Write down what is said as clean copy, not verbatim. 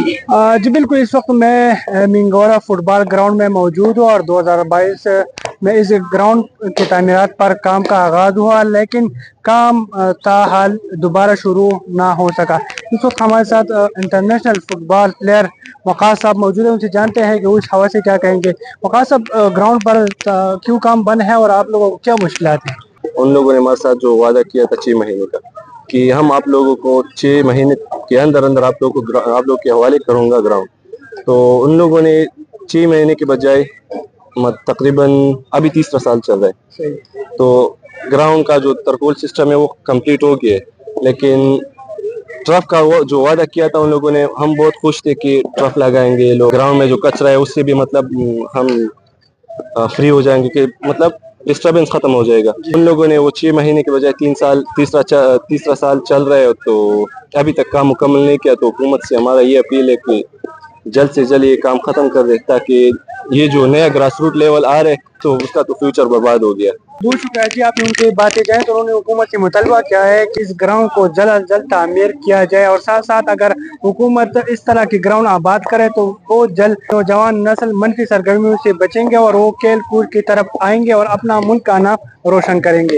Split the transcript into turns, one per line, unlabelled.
جی بالکل، اس وقت میں منگورا فٹ بال گراؤنڈ میں موجود ہوں اور 2022 میں اس گراؤنڈ کی تعمیرات پر کام کا آغاز ہوا، لیکن کام تاحال دوبارہ شروع نہ ہو سکا۔ اس وقت ہمارے ساتھ انٹرنیشنل فٹ بال پلیئر وقاص صاحب موجود ہیں، ان سے جانتے ہیں کہ وہ اس حوالے سے کیا کہیں گے۔ وقاص صاحب، گراؤنڈ پر کیوں کام بند ہے اور آپ لوگوں کو کیا مشکلات ہیں؟
ان لوگوں نے ہمارے ساتھ جو وعدہ کیا تھا 6 مہینے کا، کہ ہم آپ لوگوں کو 6 مہینے کے اندر آپ لوگوں کے حوالے کروں گا گراؤنڈ، تو ان لوگوں نے 6 مہینے کے بجائے تقریباً ابھی تیسرا سال چل رہا ہے، تو گراؤنڈ کا جو ترکول سسٹم ہے وہ کمپلیٹ ہو گیا ہے، لیکن ٹرف کا وہ جو وعدہ کیا تھا ان لوگوں نے، ہم بہت خوش تھے کہ ٹرف لگائیں گے لوگ، گراؤنڈ میں جو کچرا ہے اس سے بھی ہم فری ہو جائیں گے، کہ ڈسٹربنس ختم ہو جائے گا۔ ان لوگوں نے وہ 6 مہینے کے بجائے تیسرا سال چل رہا ہے، تو ابھی تک کام مکمل نہیں کیا۔ تو حکومت سے ہمارا یہ اپیل ہے کہ جلد سے جلد یہ کام ختم کر دے، تاکہ یہ جو نیا گراس روٹ لیول آ رہا ہے تو اس کا تو فیوچر برباد ہو گیا۔
بہت شکریہ جی، آپ نے ان کی باتیں جائیں تو انہوں نے حکومت سے مطالبہ کیا ہے کہ اس گراؤنڈ کو جلد از جلد تعمیر کیا جائے، اور ساتھ ساتھ اگر حکومت اس طرح کی گراؤنڈ آباد کرے تو بہت جلد نوجوان نسل منفی سرگرمیوں سے بچیں گے اور وہ کھیل کود کی طرف آئیں گے اور اپنا ملک کا نام روشن کریں گے۔